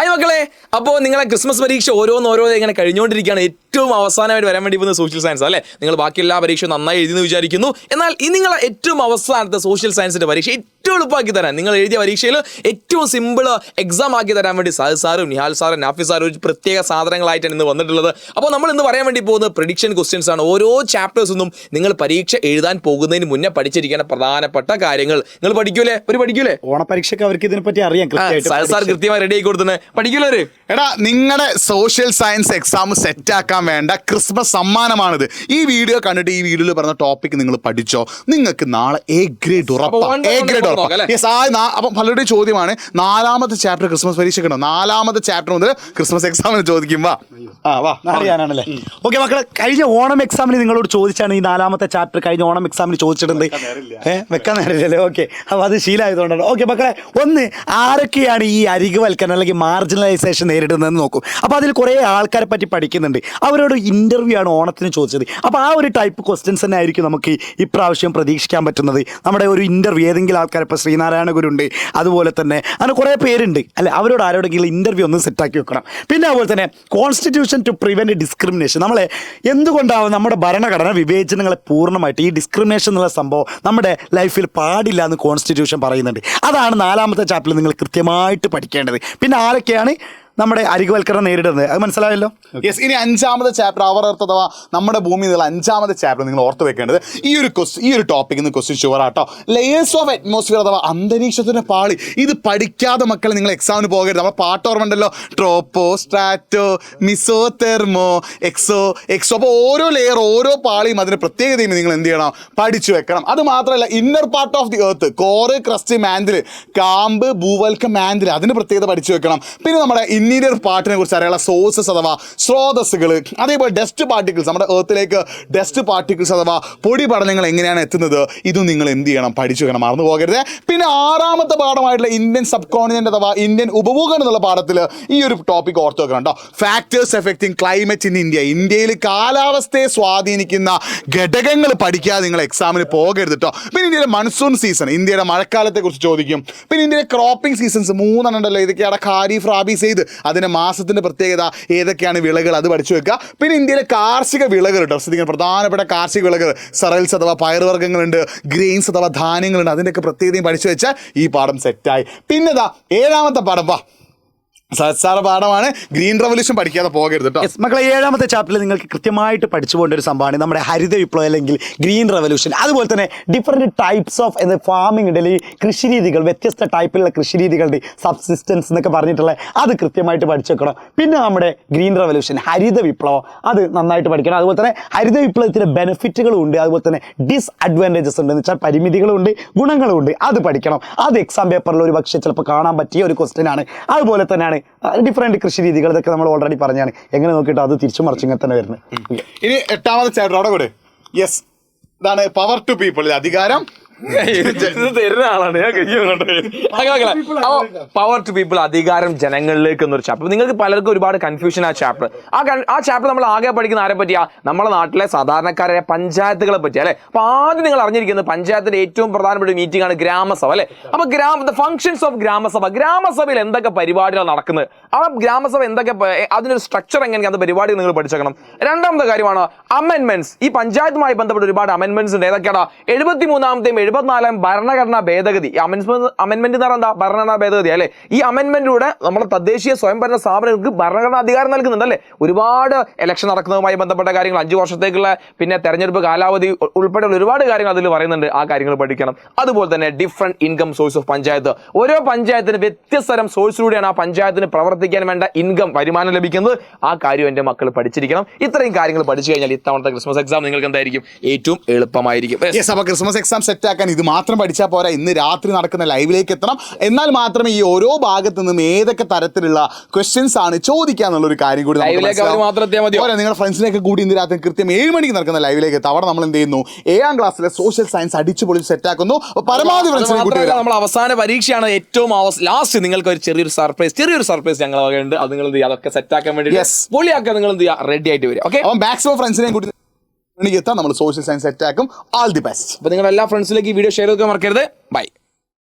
Hi മക്കളെ, അപ്പോൾ നിങ്ങളെ ക്രിസ്മസ് പരീക്ഷ ഓരോന്നോ ഇങ്ങനെ കഴിഞ്ഞുകൊണ്ടിരിക്കുകയാണ്. ഏറ്റവും അവസാനമായിട്ട് വരാൻ വേണ്ടി പോകുന്ന സോഷ്യൽ സയൻസ് അല്ലേ. നിങ്ങൾ ബാക്കി എല്ലാ പരീക്ഷയും നന്നായി എഴുതിയെന്ന് വിചാരിക്കുന്നു. എന്നാൽ ഈ നിങ്ങളെ ഏറ്റവും അവസാനത്തെ സോഷ്യൽ സയൻസിൻ്റെ പരീക്ഷ ഏറ്റവും എളുപ്പമാക്കി തരാൻ, നിങ്ങൾ എഴുതിയ പരീക്ഷയിൽ ഏറ്റവും സിമ്പിൾ എക്സാം ആക്കി തരാൻ വേണ്ടി സാദ് സാറും നിഹാൽ സാറും നാഫി സാറും ഒരു പ്രത്യേക സാധനങ്ങളായിട്ടാണ് ഇന്ന് വന്നിട്ടുള്ളത്. അപ്പോൾ നമ്മൾ ഇന്ന് പറയാൻ വേണ്ടി പോകുന്നത് പ്രെഡിക്ഷൻ ക്വസ്റ്റ്യൻസ് ആണ്. ഓരോ ചാപ്റ്റേഴ്സൊന്നും നിങ്ങൾ പരീക്ഷ എഴുതാൻ പോകുന്നതിന് മുന്നേ പഠിച്ചിരിക്കേണ്ട പ്രധാനപ്പെട്ട കാര്യങ്ങൾ. നിങ്ങൾ പഠിക്കൂലേ? ഓണപരീക്ഷയ്ക്ക് അവർക്ക് ഇതിനെപ്പറ്റി അറിയാം. സാർ കൃത്യമായി റെഡി ആക്കി കൊടുത്തത് പഠിക്കൂലേ? എടാ, നിങ്ങളുടെ സോഷ്യൽ സയൻസ് എക്സാം സെറ്റ് ആക്കാൻ വേണ്ട ക്രിസ്മസ് സമ്മാനമാണിത്. ഈ വീഡിയോ കണ്ടിട്ട് ഈ വീഡിയോയിൽ പറഞ്ഞ ടോപ്പിക് നിങ്ങൾ പഠിച്ചോ, നിങ്ങൾക്ക് നാളെ എ ഗ്രേഡ് ഉറപ്പാണ്. അപ്പം പലരുടെയും ചോദ്യമാണ്, 4ാമത്തെ ചാപ്റ്റർ ക്രിസ്മസ് പരീക്ഷ ഉണ്ടോ? 4ാമത്തെ ചാപ്റ്റർ മുതൽ ക്രിസ്മസ് എക്സാമിന് ചോദിക്കും. അറിയാനാണല്ലേ? ഓക്കെ മക്കളെ, കഴിഞ്ഞ ഓണം എക്സാമിന് നിങ്ങളോട് ചോദിച്ചാണ് ഈ 4ാമത്തെ ചാപ്റ്റർ കഴിഞ്ഞ ഓണം എക്സാമിന് ചോദിച്ചിട്ടുണ്ട്. വെക്കാൻ നേരില്ലല്ലേ? ഓക്കെ, അപ്പോൾ അത് ശീലമായതുകൊണ്ടാണ്. ഓക്കെ മക്കളെ, ഒന്ന് ആരൊക്കെയാണ് ഈ അരികുവൽക്കരണം അല്ലെങ്കിൽ മാർജിനലൈസേഷൻ നേരിടുന്നതെന്ന് നോക്കും. അപ്പോൾ അതിൽ കുറേ ആൾക്കാരെ പറ്റി പഠിക്കുന്നുണ്ട്. അവരോട് ഇൻ്റർവ്യൂ ആണ് ഓണത്തിന് ചോദിച്ചത്. അപ്പോൾ ആ ഒരു ടൈപ്പ് ക്വസ്റ്റ്യൻസ് തന്നെ ആയിരിക്കും നമുക്ക് ഇപ്രാവശ്യം പ്രതീക്ഷിക്കാൻ പറ്റുന്നത്. നമ്മുടെ ഒരു ഇൻ്റർവ്യൂ ഏതെങ്കിലും ആൾക്കാർ, ഇപ്പോൾ ശ്രീനാരായണ ഗുരുണ്ട്, അതുപോലെ തന്നെ അങ്ങനെ കുറേ പേരുണ്ട് അല്ലെ, അവരോട് ആരോടെങ്കിലും ഇൻ്റർവ്യൂ ഒന്ന് സെറ്റാക്കി വെക്കണം. പിന്നെ അതുപോലെ തന്നെ കോൺസ്റ്റിറ്റ്യൂഷൻ ടു പ്രിവെൻറ്റ് ഡിസ്ക്രിമിനേഷൻ. നമ്മളെ എന്തുകൊണ്ടാവും നമ്മുടെ ഭരണഘടന വിവേചനങ്ങളെ പൂർണ്ണമായിട്ട്, ഈ ഡിസ്ക്രിമിനേഷൻ എന്നുള്ള സംഭവം നമ്മുടെ ലൈഫിൽ പാടില്ല എന്ന് കോൺസ്റ്റിറ്റ്യൂഷൻ പറയുന്നുണ്ട്. അതാണ് 4ാമത്തെ ചാപ്റ്ററിൽ നിങ്ങൾ കൃത്യമായിട്ട് പഠിക്കേണ്ടത്. പിന്നെ ആരൊക്കെയാണ് നമ്മുടെ അരികുവൽക്കരണം നേരിടുന്നത്, അത് മനസ്സിലായല്ലോ. യെസ്, ഇനി 5ാമത്തെ ചാപ്റ്റർ അവർ എർത്ത് അഥവാ നമ്മുടെ ഭൂമി എന്നുള്ള 5ാമത്തെ ചാപ്റ്റർ നിങ്ങൾ ഓർത്ത് വെക്കേണ്ടത് ഈ ഒരു ടോപ്പിക്കിൽ നിന്ന് ക്വസ്റ്റ്യൻ ഷുവർ ആട്ടോ. ലെയേഴ്സ് ഓഫ് അറ്റ്മോസ്ഫിയർ അഥവാ അന്തരീക്ഷത്തിൻ്റെ പാളി. ഇത് പഠിക്കാതെ മക്കൾ നിങ്ങൾ എക്സാമിന് പോകരുത്. നമ്മുടെ പാട്ട് ഓർമ്മയുണ്ടല്ലോ, ട്രോപ്പോ, സ്ട്രാറ്റോ, മിസോ, തെർമോ, എക്സോ. അപ്പോൾ ഓരോ ലെയർ, ഓരോ പാളിയും അതിന് പ്രത്യേകതയും നിങ്ങൾ എന്ത് ചെയ്യണം, പഠിച്ചു വെക്കണം. അത് മാത്രമല്ല, inner part of the earth, core, crust, mantle, കാമ്പ്, ഭൂവൽക്കം, മാൻഡിൽ, അതിന് പ്രത്യേകത പഠിച്ചു വെക്കണം. പിന്നെ നമ്മുടെ ഇന്നീരിയർ പാർട്ടിനെ കുറിച്ച് അറിയാനുള്ള സോഴ്സസ് അഥവാ സ്രോതസ്സുകൾ, അതേപോലെ ഡസ്റ്റ് പാർട്ടിക്കിൾസ്, നമ്മുടെ എർത്തിലേക്ക് ഡസ്റ്റ് പാർട്ടിക്കിൾസ് അഥവാ പൊടി പഠനങ്ങൾ എങ്ങനെയാണ് എത്തുന്നത്, ഇതും നിങ്ങൾ എന്ത് ചെയ്യണം, പഠിച്ചു വെക്കണം, മറന്നു പോകരുത്. പിന്നെ 6ാമത്തെ പാഠമായിട്ടുള്ള ഇന്ത്യൻ സബ് കോണ്ടിനെന്റ് അഥവാ ഇന്ത്യൻ ഉപഭൂഖണ്ഡം എന്നുള്ള പാഠത്തിൽ ഈ ഒരു ടോപ്പിക് ഓർത്ത് വെക്കണം കേട്ടോ. Factors affecting climate in India. ഇന്ത്യയിൽ കാലാവസ്ഥയെ സ്വാധീനിക്കുന്ന ഘടകങ്ങൾ പഠിക്കാതെ നിങ്ങൾ എക്സാമിന് പോകരുത് കേട്ടോ. പിന്നെ ഇന്ത്യയിലെ മൺസൂൺ സീസൺ, ഇന്ത്യയുടെ മഴക്കാലത്തെ കുറിച്ച് ചോദിക്കും. പിന്നെ ഇന്ത്യയിലെ ക്രോപ്പിംഗ് സീസൺസ് 3 ഉണ്ടല്ലോ, ഇതൊക്കെയാണ് ഖാരിഫ്, റാബി, സെയ്ദ്. അതിൻ്റെ മാസത്തിൻ്റെ പ്രത്യേകത, ഏതൊക്കെയാണ് വിളകൾ, അത് പഠിച്ചു വെക്കുക. പിന്നെ ഇന്ത്യയിലെ കാർഷിക വിളകൾ കേട്ടോ, ശ്രദ്ധിക്കണം, പ്രധാനപ്പെട്ട കാർഷിക വിളകൾ, സറൽസ് അഥവാ പയറുവർഗ്ഗങ്ങളുണ്ട്, ഗ്രെയിൻസ് അഥവാ ധാന്യങ്ങളുണ്ട്, അതിൻ്റെയൊക്കെ പ്രത്യേകതയും പഠിച്ചു വെച്ചാൽ ഈ പാഠം സെറ്റായി. പിന്നെ 7ാമത്തെ പാഠം സാറ പാഠമാണ്. ഗ്രീൻ റവല്യൂഷൻ പഠിക്കാതെ പോകരുത് കേട്ടോ. മക്കളെ, 7ാമത്തെ ചാപ്റ്ററിൽ നിങ്ങൾക്ക് കൃത്യമായിട്ട് പഠിച്ചു പോകേണ്ട ഒരു സംഭവമാണ് നമ്മുടെ ഹരിത വിപ്ലവം അല്ലെങ്കിൽ ഗ്രീൻ റവല്യൂഷൻ. അതുപോലെ തന്നെ ഡിഫറെൻറ്റ് ടൈപ്സ് ഓഫ് ഫാമിംഗ് ഉണ്ട്, അല്ലെങ്കിൽ കൃഷിരീതികൾ, വ്യത്യസ്ത ടൈപ്പിലുള്ള കൃഷിരീതികളുടെ സബ്സിസ്റ്റൻസ് എന്നൊക്കെ പറഞ്ഞിട്ടുള്ള അത് കൃത്യമായിട്ട് പഠിച്ചു വെക്കണം. പിന്നെ നമ്മുടെ ഗ്രീൻ റവല്യൂഷൻ, ഹരിത വിപ്ലവം, അത് നന്നായിട്ട് പഠിക്കണം. അതുപോലെ തന്നെ ഹരിത വിപ്ലവത്തിൻ്റെ ബെനിഫിറ്റുകളും ഉണ്ട്, അതുപോലെ തന്നെ ഡിസ്അഡ്വാൻറ്റേജസ് ഉണ്ട്, എന്ന് വെച്ചാൽ പരിമിതികളും ഉണ്ട്, ഗുണങ്ങളും ഉണ്ട്, അത് പഠിക്കണം. അത് എക്സാം പേപ്പറിൽ ഒരു പക്ഷേ ചിലപ്പോൾ കാണാൻ പറ്റിയ ഒരു ക്വസ്റ്റ്യൻ ആണ്. അതുപോലെ തന്നെയാണ് ഡിഫറെന്റ് കൃഷി രീതികൾ, ഇതൊക്കെ നമ്മൾ ഓൾറെഡി പറഞ്ഞാണ്. എങ്ങനെ നോക്കിയിട്ട് അത് തിരിച്ചു മറിച്ച് ഇങ്ങനെ തന്നെ വരുന്നത്. ഇനി 8ാമത്തെ ചാപ്റ്റർ അവിടെ കൂടെ. യെസ്, ഇതാണ് പവർ ടു പീപ്പിൾ, അധികാരം തരുന്ന ആളാണ് ഞാൻ. പവർ ടു പീപ്പിൾ, അധികാരം ജനങ്ങളിലേക്ക് എന്നൊരു ചാപ്റ്റർ. നിങ്ങൾക്ക് പലർക്കും ഒരുപാട് കൺഫ്യൂഷൻ ആ ചാപ്റ്റർ. ആ ചാപ്റ്റർ നമ്മൾ ആകെ പഠിക്കുന്ന ആരെ പറ്റിയാ? നമ്മുടെ നാട്ടിലെ സാധാരണക്കാരായ പഞ്ചായത്തുകളെ പറ്റി അല്ലെ. അപ്പൊ ആദ്യം നിങ്ങൾ അറിഞ്ഞിരിക്കുന്നത് പഞ്ചായത്തിന്റെ ഏറ്റവും പ്രധാനപ്പെട്ട മീറ്റിംഗ് ആണ് ഗ്രാമസഭ അല്ലെ. അപ്പൊ ദ ഫങ്ഷൻസ് ഓഫ് ഗ്രാമസഭ, ഗ്രാമസഭയിൽ എന്തൊക്കെ പരിപാടികൾ നടക്കുന്നത്, ആ ഗ്രാമസഭ എന്തൊക്കെ, അതിനൊരു സ്ട്രക്ചർ എങ്ങനെയാണ്, അത് പരിപാടികൾ നിങ്ങൾ പഠിച്ചേക്കണം. 2ാമത്തെ കാര്യമാണ് അമെൻമെന്റ്സ്. ഈ പഞ്ചായത്തുമായി ബന്ധപ്പെട്ട ഒരുപാട് അമെൻമെന്റ്സ് ഉണ്ട്. ഏതൊക്കെയാണ്? 73ാമത്തെയും 74ാം ഭരണഘടനാ ഭേദഗതി. അമെൻമെന്റ് എന്ന് പറഞ്ഞാൽ ഭരണഘടനാ ഭേദഗതി അല്ലെ. ഈ അമെൻമെന്റിലൂടെ നമ്മുടെ തദ്ദേശീയ സ്വയംഭരണ സ്ഥാപനങ്ങൾക്ക് ഭരണഘടനാ അധികാരം നൽകുന്നുണ്ടല്ലേ. ഒരുപാട് ഇലക്ഷൻ നടക്കുന്നതുമായി ബന്ധപ്പെട്ട കാര്യങ്ങൾ, 5 വർഷത്തേക്കുള്ള പിന്നെ തെരഞ്ഞെടുപ്പ് കാലാവധി ഉൾപ്പെടെയുള്ള ഒരുപാട് കാര്യങ്ങൾ അതിൽ പറയുന്നുണ്ട്. ആ കാര്യങ്ങൾ പഠിക്കണം. അതുപോലെ തന്നെ different income source of panchayat. ഓരോ പഞ്ചായത്തിന് വ്യത്യസ്തരം സോഴ്സിലൂടെയാണ് ആ പഞ്ചായത്തിന് പ്രവർത്തിക്കാൻ വേണ്ട ഇൻകം, വരുമാനം ലഭിക്കുന്നത്. ആ കാര്യം എൻ്റെ മക്കൾ പഠിച്ചിരിക്കണം. ഇത്രയും കാര്യങ്ങൾ പഠിച്ചു കഴിഞ്ഞാൽ ഇത്തവണത്തെ ക്രിസ്മസ് എക്സാം നിങ്ങൾക്ക് എന്തായിരിക്കും, ഏറ്റവും എളുപ്പമായിരിക്കും. അപ്പോൾ ക്രിസ്മസ് എക്സാം സെറ്റ് ആക്കാൻ ഇത് മാത്രം പഠിച്ചാൽ പോരാ, ഇന്ന് രാത്രി നടക്കുന്ന ലൈവിലേക്ക് എത്തണം. എന്നാൽ മാത്രമേ ഈ ഓരോ ഭാഗത്തു നിന്നും ഏതൊക്കെ തരത്തിലുള്ള ക്വസ്റ്റ്യൻസ് ആണ് ചോദിക്കാന്നുള്ള ഒരു കാര്യം കൂടി നിങ്ങളുടെ ഫ്രണ്ട്സിനെയൊക്കെ കൂടി ഇന്ന് രാത്രി കൃത്യം 7 മണിക്ക് നടക്കുന്ന ലൈവിലേക്ക് എത്താം. അവിടെ നമ്മൾ എന്ത് ചെയ്യുന്നു, 7ാം ക്ലാസ്സിലെ സോഷ്യൽ സയൻസ് അടിച്ചുപൊളി സെറ്റ് ആക്കുന്നു. പരമാവധി നമ്മൾ അവസാന പരീക്ഷയാണ്, ഏറ്റവും ലാസ്റ്റ് നിങ്ങൾക്ക് ഒരു ചെറിയൊരു സർപ്രൈസ് ഞങ്ങൾ ഉണ്ട്. അത് നിങ്ങൾ അതൊക്കെ സെറ്റ് ആക്കാൻ വേണ്ടി പൊളിയാക്കാൻ നിങ്ങൾ എന്ത് ചെയ്യുക, റെഡി ആയിട്ട് വരും. ഓക്കെ, മാക്സിമം ഫ്രണ്ട്സിനെയും കൂടി എത്താം. നമ്മൾ സോഷ്യൽ സയൻസ് സെറ്റ് ആക്കും. All the best. അപ്പോൾ നിങ്ങൾ എല്ലാ ഫ്രണ്ട്സിലേക്ക് ഈ വീഡിയോ ഷെയർ ചെയ്ത് മറക്കരുത്. ബൈ.